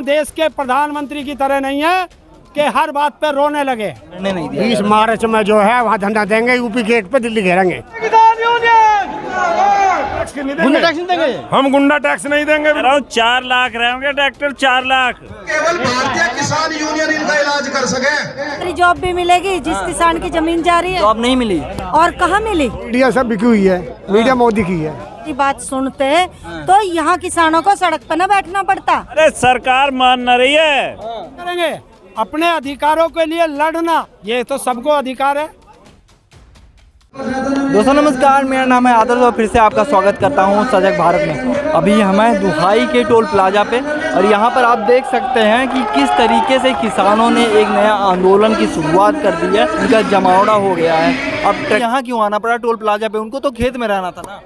देश के प्रधानमंत्री की तरह नहीं है कि हर बात पे रोने लगे। नहीं दिया 20 मार्च में जो है वहाँ धरना देंगे, यूपी गेट पे दिल्ली घेरेंगे। गुंडा टैक्स नहीं देंगे, हम गुंडा टैक्स नहीं देंगे। 4 लाख रहेंगे ट्रैक्टर, 4 लाख। केवल भारतीय किसान यूनियन इनका इलाज कर सके। जॉब भी मिलेगी जिस किसान की जमीन जा रही है। जॉब नहीं मिली और कहाँ मिली? मीडिया सब बिकी हुई है, मीडिया मोदी की है। की बात सुनते तो यहाँ किसानों को सड़क पर न बैठना पड़ता। अरे सरकार मान न रही है। करेंगे अपने अधिकारों के लिए लड़ना, ये तो सबको अधिकार है। दोस्तों नमस्कार, मेरा नाम है आदर्श और फिर से आपका स्वागत करता हूं सजग भारत में। अभी हम हैं दुहाई के टोल प्लाजा पे और यहां पर आप देख सकते हैं कि किस तरीके से किसानों ने एक नया आंदोलन की शुरुआत कर दी है। उनका जमावड़ा हो गया है। अब यहाँ क्यों आना पड़ा टोल प्लाजा पे? उनको तो खेत में रहना था ना।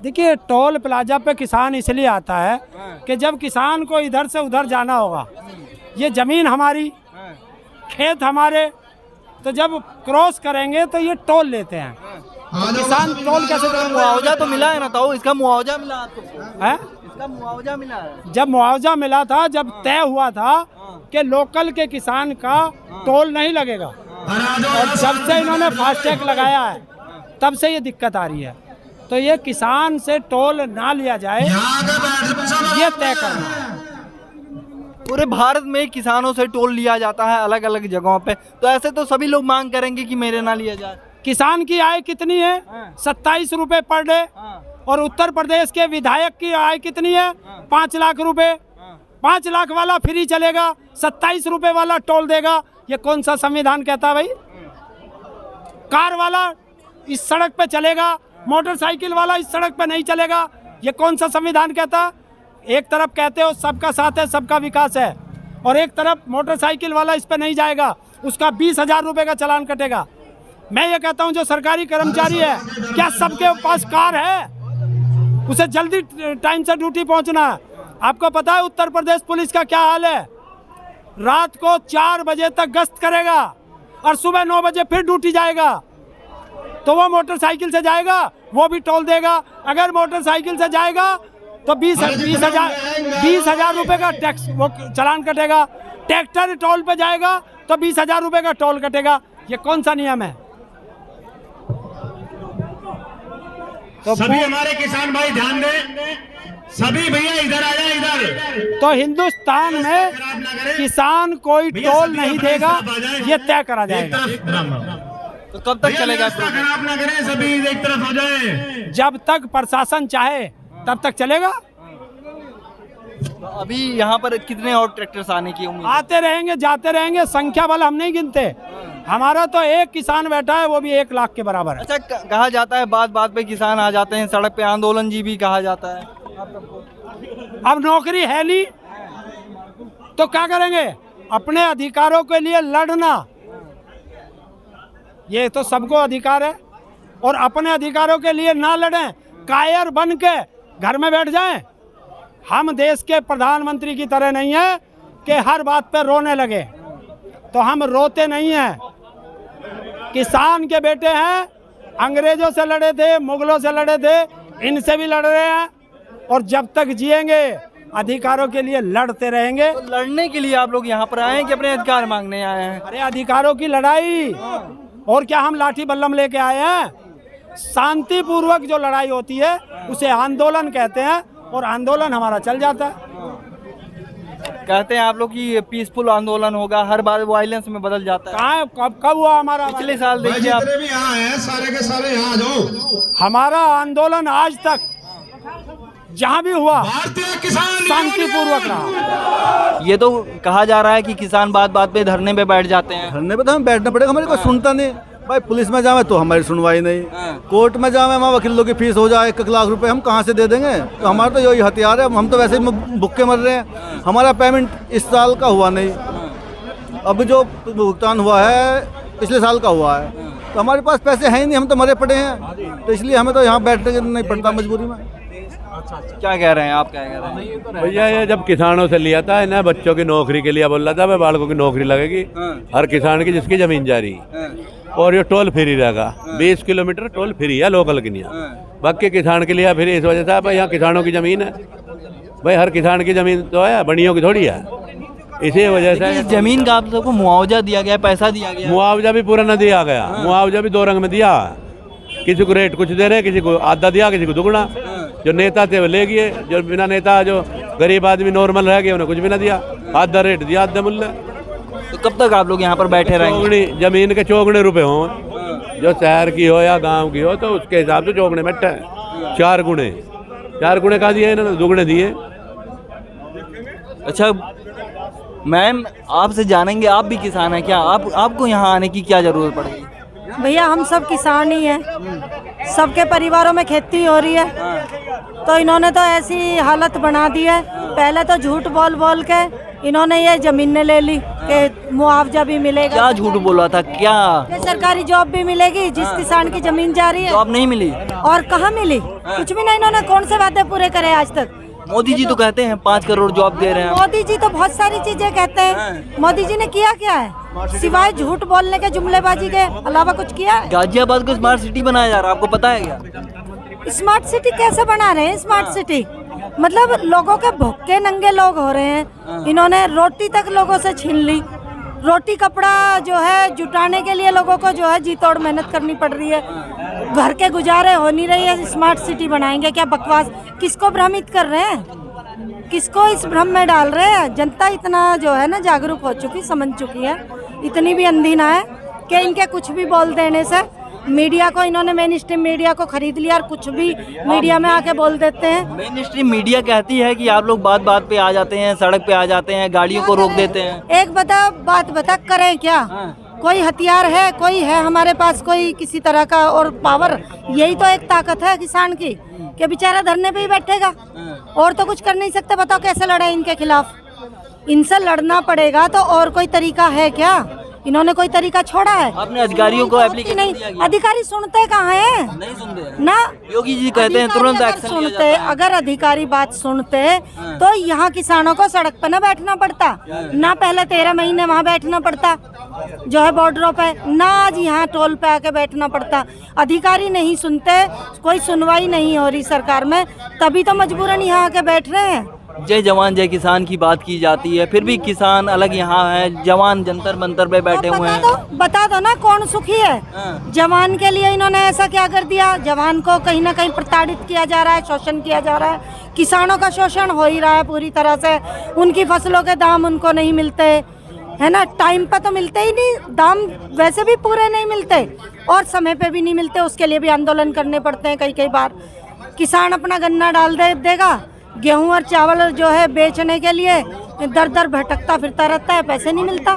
देखिए, टोल प्लाजा पे किसान इसलिए आता है कि जब किसान को इधर से उधर जाना होगा, ये जमीन हमारी, खेत हमारे, तो जब क्रॉस करेंगे तो ये टोल लेते हैं। तो किसान टोल कैसे देंगे? मुआवजा तो मिला है ना, तो इसका मुआवजा मिला आपको? है इसका मुआवजा मिला है। जब मुआवजा मिला था, जब तय हुआ था कि लोकल के किसान का टोल नहीं लगेगा, और जब से इन्होंने फास्टैग लगाया है तब से ये दिक्कत आ रही है। तो ये किसान से टोल ना लिया जाए, ये तय करना है। पूरे भारत में किसानों से टोल लिया जाता है अलग अलग जगहों पे, तो ऐसे तो सभी लोग मांग करेंगे कि मेरे ना लिया जाए। किसान की आय कितनी है? 27 रुपए पर डे। और उत्तर प्रदेश के विधायक की आय कितनी है? 5 लाख रुपए। 5 लाख वाला फ्री चलेगा, 27 रुपए वाला टोल देगा। ये कौन सा संविधान कहता है भाई? कार वाला इस सड़क पे चलेगा, मोटरसाइकिल वाला इस सड़क पे नहीं चलेगा। ये कौन सा संविधान कहता? एक तरफ कहते हो सबका साथ है, सबका विकास है, और एक तरफ मोटरसाइकिल वाला इस पे नहीं जाएगा, उसका 20,000 रुपए का चालान कटेगा। मैं ये कहता हूँ जो सरकारी कर्मचारी है, क्या सबके पास कार है? उसे जल्दी टाइम से ड्यूटी पहुँचना है। आपको पता है उत्तर प्रदेश पुलिस का क्या हाल है? रात को 4 बजे तक गश्त करेगा और सुबह 9 बजे फिर ड्यूटी जाएगा। तो वो मोटरसाइकिल से जाएगा, वो भी टोल देगा। अगर मोटरसाइकिल से जाएगा तो 20,000 रुपए का टैक्स, वो चालान कटेगा। ट्रैक्टर टोल पे जाएगा तो 20,000 रुपए का टोल कटेगा। ये कौन सा नियम है? तो सभी हमारे किसान भाई ध्यान दें, सभी भैया इधर आ जाए, इधर। तो हिंदुस्तान में किसान कोई टोल नहीं देगा, ये तय करा जाएगा। तो कब तक चलेगा? खराब ना करें, सभी एक तरफ हो जाए। जब तक प्रशासन चाहे तब तक चलेगा। तो अभी यहाँ पर कितने और ट्रैक्टर्स आने की उम्मीद? आते रहेंगे, जाते रहेंगे, संख्या वाला हम नहीं गिनते। हमारा तो एक किसान बैठा है, वो भी 1 लाख के बराबर है। अच्छा, कहा जाता है बात बात पे किसान आ जाते हैं सड़क पे, आंदोलन जी भी कहा जाता है। अब नौकरी है नहीं तो क्या करेंगे? अपने अधिकारों के लिए लड़ना, ये तो सबको अधिकार है। और अपने अधिकारों के लिए ना लड़ें, कायर बन के घर में बैठ जाएं। हम देश के प्रधानमंत्री की तरह नहीं है कि हर बात पे रोने लगे। तो हम रोते नहीं हैं। किसान के बेटे हैं, अंग्रेजों से लड़े थे, मुगलों से लड़े थे, इनसे भी लड़ रहे हैं, और जब तक जिएंगे अधिकारों के लिए लड़ते रहेंगे। तो लड़ने के लिए आप लोग यहाँ पर आए हैं कि अपने अधिकार मांगने आए हैं? अरे अधिकारों की लड़ाई, और क्या हम लाठी बल्लम लेके आए हैं? शांतिपूर्वक जो लड़ाई होती है उसे आंदोलन कहते हैं, और आंदोलन हमारा चल जाता है। कहते हैं आप लोग कि पीसफुल आंदोलन होगा, हर बार वायलेंस में बदल जाता है। कहाँ कब हुआ हमारा? पिछले साल देखिए आप। जितने भी यहाँ हैं सारे के सारे यहाँ आ जाओ। हमारा आंदोलन आज तक जहाँ भी हुआ भारतीय किसान शांतिपूर्वक रहा। ये तो कहा जा रहा है कि किसान बात बात पे धरने पे बैठ जाते हैं। धरने पे तो हमें बैठना पड़ेगा, हमारे को सुनता नहीं भाई। पुलिस में जावे तो हमारी सुनवाई नहीं, कोर्ट में जावे वहाँ वकीलों की फीस हो जाए 1 लाख रुपए, हम कहाँ से दे देंगे? तो हमारा तो यही हथियार है। हम तो वैसे ही भुक्के मर रहे हैं। हमारा पेमेंट इस साल का हुआ नहीं, अब जो भुगतान हुआ है पिछले साल का हुआ है, तो हमारे पास पैसे हैं ही नहीं, हम तो मरे पड़े हैं। तो इसलिए हमें तो यहाँ बैठने नहीं पड़ता मजबूरी में। क्या कह रहे हैं आप? क्या कह रहे हैं भैया? ये जब किसानों से लिया था ना, बच्चों की नौकरी के लिए बोल रहा था, मैं बालकों की नौकरी लगेगी हर किसान की जिसकी जमीन जा रही, और ये टोल फ्री रहेगा। 20 किलोमीटर टोल फ्री है लोकल के लिए, बाकी किसान के लिए फिर इस वजह से भाई यहाँ किसानों की जमीन है भाई, हर किसान की जमीन तो है, बनियों की थोड़ी है। इसी वजह से इस जमीन का आप सबको मुआवजा दिया गया, पैसा दिया गया? मुआवजा भी पूरा न दिया गया। मुआवजा भी 2 रंग में दिया, किसी को रेट कुछ दे रहे, किसी को आधा दिया, किसी को दुगना। जो नेता थे वो ले गए, जो बिना नेता जो गरीब आदमी नॉर्मल रह गए उन्हें कुछ भी ना दिया, आधा रेट दिया, आधा मूल्य। तो कब तक आप लोग यहाँ पर बैठे रहेंगे? चौगनी जमीन के चौगने रुपए हों, जो शहर की हो या गांव की हो, तो उसके हिसाब से चौगने में 4 गुणे का दिए इन्होंने, दुगने दिए। अच्छा मैम, आपसे जानेंगे, आप भी किसान हैं क्या? आपको यहाँ आने की क्या जरूरत पड़ेगी? भैया हम सब किसान ही हैं, सबके परिवारों में खेती हो रही है, तो इन्होंने तो ऐसी हालत बना दी है। पहले तो झूठ बोल बोल के इन्होंने ये जमीनें ले ली कि मुआवजा भी मिलेगा। क्या झूठ बोला था? क्या सरकारी जॉब भी मिलेगी जिस किसान की जमीन जा रही है? जॉब नहीं मिली। और कहाँ मिली? कुछ भी नहीं। इन्होंने कौन से वादे पूरे करे आज तक? मोदी जी तो कहते हैं 5 करोड़ जॉब दे रहे हैं। मोदी जी तो बहुत सारी चीजें कहते हैं, मोदी जी ने किया क्या है सिवाय झूठ बोलने के, जुमलेबाजी के अलावा कुछ किया है? गाजियाबाद को स्मार्ट सिटी बनाया जा रहा है, आपको पता है क्या? स्मार्ट सिटी कैसे बना रहे हैं? स्मार्ट सिटी मतलब लोगों के भूखे नंगे लोग हो रहे हैं। इन्होंने रोटी तक लोगों से छीन ली। रोटी कपड़ा जो है जुटाने के लिए लोगों को जो है जी तोड़ मेहनत करनी पड़ रही है, घर के गुजारे हो नहीं रही है। स्मार्ट सिटी बनाएंगे क्या? बकवास। किसको भ्रमित कर रहे हैं? किसको इस भ्रम में डाल रहे हैं? जनता इतना जो है ना जागरूक हो चुकी, समझ चुकी है, इतनी भी अंधी ना है कि इनके कुछ भी बोल देने से। मीडिया को इन्होंने मेन स्ट्रीम मीडिया को खरीद लिया और कुछ भी मीडिया में आके बोल देते हैं। मेन स्ट्रीम मीडिया कहती है कि आप लोग बात बात पे आ जाते हैं, सड़क पे आ जाते हैं, गाड़ियों को रोक देते हैं। एक बात बता करें क्या? कोई हथियार है? कोई है हमारे पास कोई किसी तरह का और पावर? यही तो एक ताकत है किसान की कि बेचारा धरने पे ही बैठेगा और तो कुछ कर नहीं सकते। बताओ कैसे लड़े इनके खिलाफ? इनसे लड़ना पड़ेगा। तो और कोई तरीका है क्या? इन्होंने कोई तरीका छोड़ा है? आपने अधिकारियों को एप्लीकेशन नहीं, दिया गया? अधिकारी सुनते कहाँ हैं? नहीं सुनते ना। योगी जी कहते हैं तुरंत एक्शन लिया जाता है। अगर अधिकारी बात सुनते तो यहाँ किसानों को सड़क पर न बैठना पड़ता, ना पहले 13 महीने वहाँ बैठना पड़ता जो है बॉर्डरों पे, ना आज यहाँ टोल पे आके बैठना पड़ता। अधिकारी नहीं सुनते, कोई सुनवाई नहीं हो रही सरकार में, तभी तो मजबूरन यहाँ आके बैठ रहे हैं। जय जवान जय किसान की बात की जाती है, फिर भी किसान अलग यहाँ है, जवान जंतर मंतर पे बैठे हुए हैं। बता दो ना कौन सुखी है? जवान के लिए इन्होंने ऐसा क्या कर दिया? जवान को कहीं ना कहीं प्रताड़ित किया जा रहा है, शोषण किया जा रहा है। किसानों का शोषण हो ही रहा है पूरी तरह से। उनकी फसलों के दाम उनको नहीं मिलते, है ना, टाइम पर तो मिलते ही नहीं, दाम वैसे भी पूरे नहीं मिलते और समय पे भी नहीं मिलते। उसके लिए भी आंदोलन करने पड़ते हैं कई बार। किसान अपना गन्ना डाल देगा, गेहूं और चावल जो है बेचने के लिए दर दर भटकता फिरता रहता है, पैसे नहीं मिलता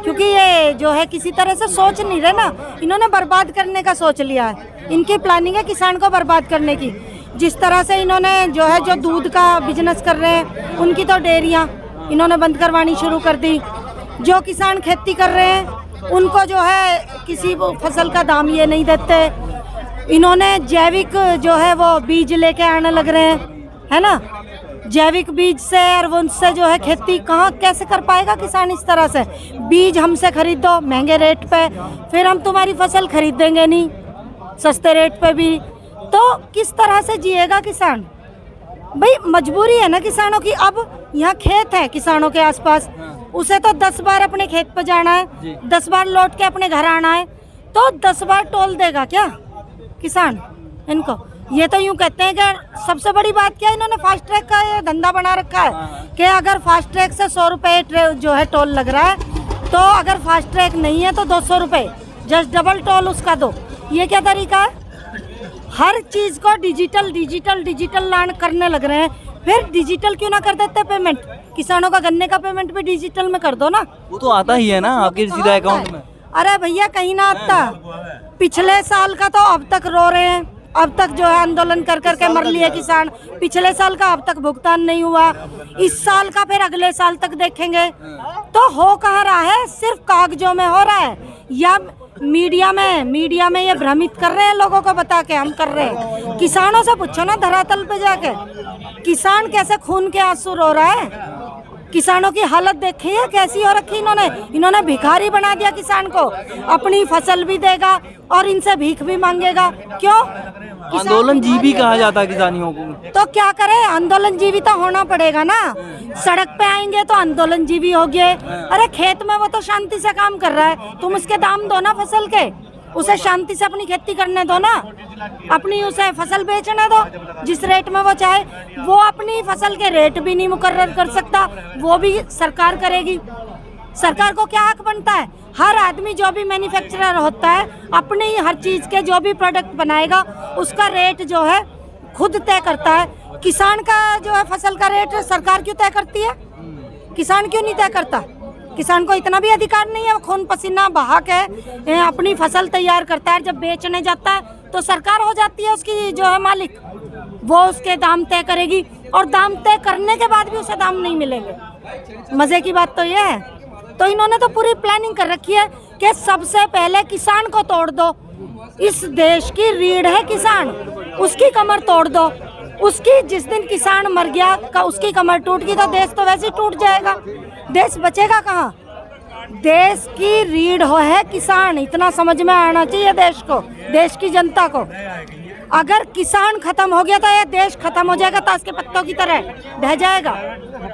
क्योंकि ये जो है किसी तरह से सोच नहीं रहे ना। इन्होंने बर्बाद करने का सोच लिया है, इनकी प्लानिंग है किसान को बर्बाद करने की। जिस तरह से इन्होंने जो है जो दूध का बिजनेस कर रहे हैं, उनकी तो डेयरियाँ इन्होंने बंद करवानी शुरू कर दी। जो किसान खेती कर रहे हैं उनको जो है किसी फसल का दाम ये नहीं देते। इन्होंने जैविक जो है वो बीज लेके आने लग रहे हैं, है ना, जैविक बीज से और उनसे जो है खेती कहाँ कैसे कर पाएगा किसान? इस तरह से बीज हमसे खरीदो महंगे रेट पे, फिर हम तुम्हारी फसल खरीदेंगे नहीं सस्ते रेट पे भी, तो किस तरह से जिएगा किसान? भाई मजबूरी है ना किसानों की। अब यहाँ खेत है किसानों के आसपास, उसे तो 10 बार अपने खेत पे जाना है, 10 बार लौट के अपने घर आना है, तो 10 बार टोल देगा क्या किसान इनको? ये तो यूँ कहते हैं कि सबसे बड़ी बात क्या है, इन्होंने फास्ट ट्रैक का ये धंधा बना रखा है कि अगर फास्ट ट्रैक से 100 रुपये जो है टोल लग रहा है, तो अगर फास्ट ट्रैक नहीं है तो 200 रुपये, जस्ट डबल टोल उसका दो। ये क्या तरीका है? हर चीज़ को डिजिटल लान करने लग रहे हैं। फिर डिजिटल क्यों ना कर देते पेमेंट? किसानों का गन्ने का पेमेंट भी डिजिटल में कर दो ना। वो तो आता ही है ना आपके सीधा अकाउंट में। अरे भैया कहीं ना आता। पिछले साल का तो अब तक रो रहे हैं, अब तक जो है आंदोलन कर करके मर लिए किसान। पिछले साल का अब तक भुगतान नहीं हुआ, इस साल का फिर अगले साल तक देखेंगे। तो हो कहाँ रहा है? सिर्फ कागजों में हो रहा है या मीडिया में ये भ्रमित कर रहे हैं लोगों को बता के हम कर रहे हैं। किसानों से पूछो ना धरातल पे जाके, किसान कैसे खून के आंसू रो रहा है। किसानों की हालत देखी है कैसी हो रखी इन्होंने भिखारी बना दिया किसान को। अपनी फसल भी देगा और इनसे भीख भी मांगेगा। क्यों? आंदोलन जीवी कहा जाता है किसानियों को। तो क्या करे, आंदोलन जीवी तो होना पड़ेगा ना। सड़क पे आएंगे तो आंदोलन जीवी हो गए। अरे खेत में वो तो शांति से काम कर रहा है, तुम उसके दाम दो ना फसल के, उसे शांति से अपनी खेती करने दो ना, अपनी उसे फसल बेचने दो जिस रेट में वो चाहे। वो अपनी फसल के रेट भी नहीं मुकर्रर कर सकता, वो भी सरकार करेगी। सरकार को क्या हक बनता है? हर आदमी जो भी मैन्युफैक्चरर होता है अपनी हर चीज के जो भी प्रोडक्ट बनाएगा उसका रेट जो है खुद तय करता है। किसान का जो है फसल का रेट सरकार क्यों तय करती है? किसान क्यों नहीं तय करता? किसान को इतना भी अधिकार नहीं है? वो खून पसीना बहा के अपनी फसल तैयार करता है, जब बेचने जाता है तो सरकार हो जाती है उसकी जो है मालिक, वो उसके दाम तय करेगी और दाम तय करने के बाद भी उसे दाम नहीं मिलेंगे। मजे की बात तो ये है। तो इन्होंने तो पूरी प्लानिंग कर रखी है कि सबसे पहले किसान को तोड़ दो। इस देश की रीढ़ है किसान, उसकी कमर तोड़ दो। उसकी जिस दिन किसान मर गया उसकी कमर टूट गई तो देश तो वैसे ही टूट जाएगा, देश बचेगा कहाँ? देश की रीढ़ है किसान, इतना समझ में आना चाहिए देश को, देश की जनता को। अगर किसान खत्म हो गया तो ये देश खत्म हो जाएगा, ताश के पत्तों की तरह बह जाएगा।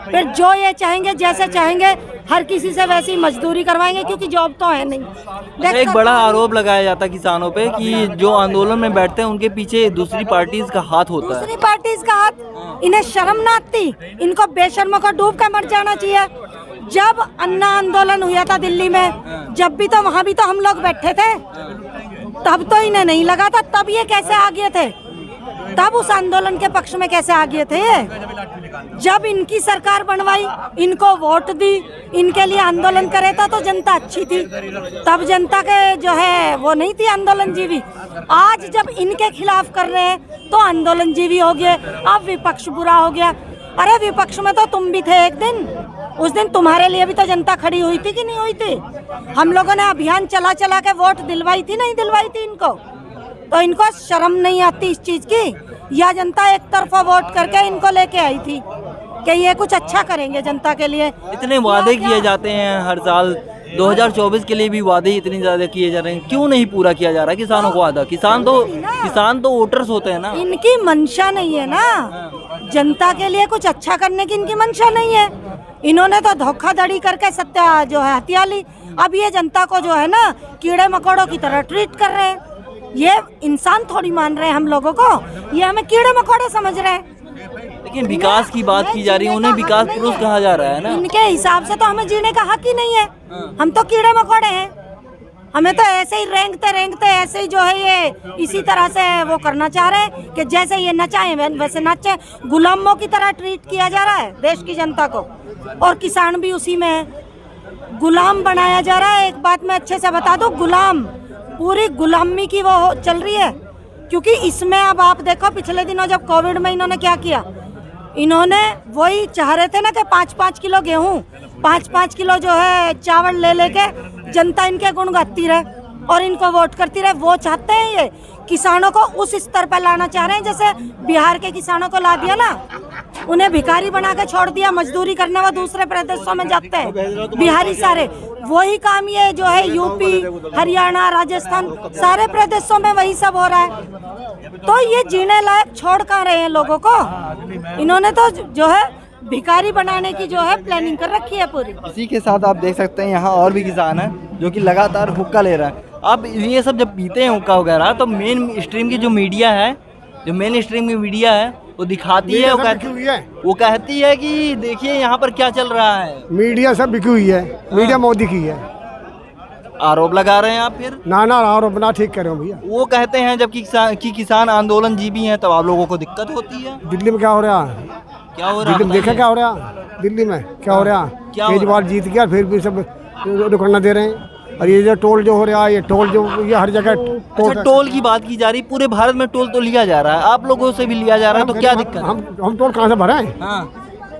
फिर जो ये चाहेंगे जैसे चाहेंगे हर किसी से वैसी मजदूरी करवाएंगे क्योंकि जॉब तो है नहीं। एक बड़ा आरोप लगाया जाता है किसानों पे कि जो आंदोलन में बैठते हैं उनके पीछे दूसरी पार्टीज का हाथ होता है। दूसरी पार्टीज का हाथ? इन्हें शर्म ना आती? इनको बेशर्मों को डूब कर मर जाना चाहिए। जब अन्ना आंदोलन हुआ था दिल्ली में, जब भी तो वहाँ भी तो हम लोग बैठे थे, तब तो इन्हें नहीं लगा था, तब ये कैसे आ गए थे? तब उस आंदोलन के पक्ष में कैसे आ गए थे? जब इनकी सरकार बनवाई, इनको वोट दी, इनके लिए आंदोलन करे था तो जनता अच्छी थी, तब जनता के जो है वो नहीं थी आंदोलन जीवी। आज जब इनके खिलाफ कर रहे हैं तो आंदोलन जीवी हो गए, अब विपक्ष बुरा हो गया। अरे विपक्ष में तो तुम भी थे एक दिन, उस दिन तुम्हारे लिए भी तो जनता खड़ी हुई थी कि नहीं हुई थी? हम लोगों ने अभियान चला चला के वोट दिलवाई थी, नहीं दिलवाई थी इनको? तो इनको शर्म नहीं आती इस चीज की? या जनता एक तरफा वोट करके इनको लेके आई थी कि ये कुछ अच्छा करेंगे जनता के लिए? इतने वादे किए जाते हैं हर साल, 2024 के लिए भी वादे इतने ज्यादा किए जा रहे हैं, क्यों नहीं पूरा किया जा रहा किसानों को वादा? किसान तो वोटर्स होते हैं ना। इनकी मंशा नहीं है ना, जनता के लिए कुछ अच्छा करने की इनकी मंशा नहीं है। इन्होंने तो धोखाधड़ी करके सत्ता जो है हथिया ली। अब ये जनता को जो है ना कीड़े मकोड़ों की तरह ट्रीट कर रहे हैं। ये इंसान थोड़ी मान रहे हैं हम लोगों को, ये हमें कीड़े मकोड़े समझ रहे हैं। लेकिन विकास की बात की जा रही है, उन्हें विकास पुरुष कहा जा रहा है ना। इनके हिसाब से तो हमें जीने का हक ही नहीं है, हम तो कीड़े मकोड़े हैं। हमें तो ऐसे ही रेंगते रेंगते ऐसे ही जो है ये इसी तरह से वो करना चाह रहे हैं कि जैसे ये नचाएं वैसे नाचे। गुलामों की तरह ट्रीट किया जा रहा है देश की जनता को, और किसान भी उसी में है, गुलाम बनाया जा रहा है। एक बात मैं अच्छे से बता दूं, गुलाम, पूरी गुलामी की वो चल रही है। क्योंकि इसमें अब आप देखो पिछले दिनों जब कोविड में इन्होंने क्या किया, इन्होंने वही चाह रहे थे ना कि 5-5 किलो गेहूं, 5-5 किलो जो है चावल ले लेके जनता इनके गुण गाती रहे और इनको वोट करती रहे। वो चाहते हैं ये किसानों को उस स्तर पर लाना चाह रहे हैं जैसे बिहार के किसानों को ला दिया ना, उन्हें भिखारी बना के छोड़ दिया, मजदूरी करने वो दूसरे प्रदेशों में जाते हैं बिहारी सारे। वही काम ये जो है यूपी, हरियाणा, राजस्थान सारे प्रदेशों में वही सब हो रहा है। तो ये जीने लायक छोड़ कहाँ रहे हैं लोगों को? इन्होंने तो जो है भिखारी बनाने की जो है प्लानिंग कर रखी है पूरी। इसी के साथ आप देख सकते हैं यहाँ और भी किसान हैं जो कि लगातार हुक्का ले रहा है। अब ये सब जब पीते हैं हुक्का वगैरह तो मेन स्ट्रीम की जो मीडिया है, जो मेन स्ट्रीम की मीडिया है वो दिखाती है, वो कहती है कि देखिए यहाँ पर क्या चल रहा है। मीडिया सब बिकी हुई है, मीडिया मोदी की है। आरोप लगा रहे हैं आप फिर? ना आरोप ना ठीक कर रहे हो भैया। वो कहते हैं जबकि किसान आंदोलन जीवी हैं तब आप लोगों को दिक्कत होती है। दिल्ली में क्या हो रहा है? क्या हो रहा है? देखा क्या हो रहा दिल्ली में? क्या हो रहा? केजरीवाल जीत गया फिर भी सब रुकना दे रहे हैं। और ये जो टोल जो हो रहा है, ये टोल जो ये हर जगह टोल की बात की जा रही, पूरे भारत में टोल तो लिया जा रहा है, आप लोगों से भी लिया जा रहा है, तो क्या दिक्कत? हम टोल कहाँ से भरे?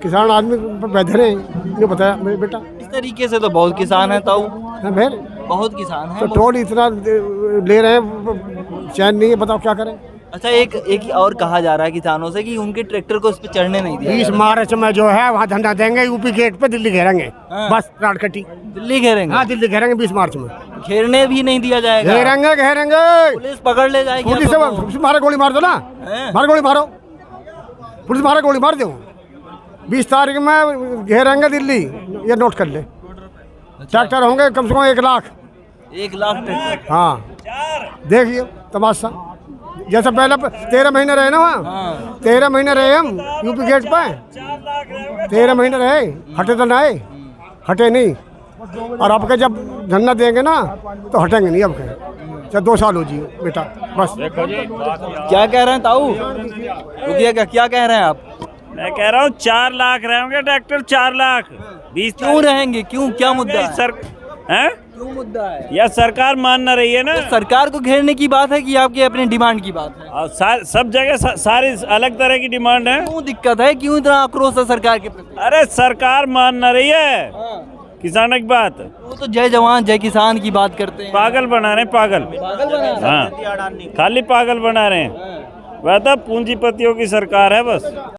किसान आदमी बैठे रहे, नहीं बताया बेटा। इस तरीके से तो बहुत किसान है ताऊ, फिर बहुत किसान है। तो टोल इतना ले रहे हैं, चैन नहीं है, बताओ क्या करें? अच्छा, एक और कहा जा रहा है किसानों से कि उनके ट्रैक्टर को इस पे चढ़ने नहीं दिया 20 मार्च में जो है वहाँ धरना देंगे, यूपी गेट पे दिल्ली घेरेंगे। बस राडकटी दिल्ली घेरेंगे। हाँ, दिल्ली घेरेंगे 20 मार्च में। घेरने भी नहीं दिया जाएगा। घेरेंगे पुलिस पकड़ ले जाएगी। पुलिस से मारे गोली मार दो ना, मार गोली मारो, पुलिस मारे गोली मार दो। 20 तारीख में घेरेंगे दिल्ली, ये नोट कर ले। ट्रैक्टर होंगे कम से कम 1 लाख। 1 लाख ट्रैक्टर। हाँ, देखिए तमाशा। जैसे पहले 13 महीने रहे ना वहाँ, 13 महीने रहे हम यूपी गेट पे, 13 महीने रहे, हटे तो नहीं, हटे नहीं। और अब के जब धरना देंगे ना तो हटेंगे नहीं अब के। चाहे 2 साल हो जी बेटा, बस। क्या कह रहे हैं ताऊ? रुकिए, क्या कह रहे हैं आप? मैं कह रहा हूँ 4 लाख रहेंगे ट्रैक्टर, 4 लाख। 20 क्यों रहेंगे? क्यों, क्या मुद्दा है? क्यों मुद्दा है? या सरकार मान न रही है ना। तो सरकार को घेरने की बात है कि आपकी अपनी डिमांड की बात है? और सब जगह सारी अलग तरह की डिमांड है। क्यों दिक्कत है? क्यों इतना आक्रोश है सरकार के प्रति? अरे सरकार मान न रही है किसानों की बात। वो तो जय जवान जय किसान की बात करते हैं। पागल बना रहे हैं, पागल हाँ, खाली पागल बना रहे हैं। वह तो पूंजीपतियों की सरकार है बस।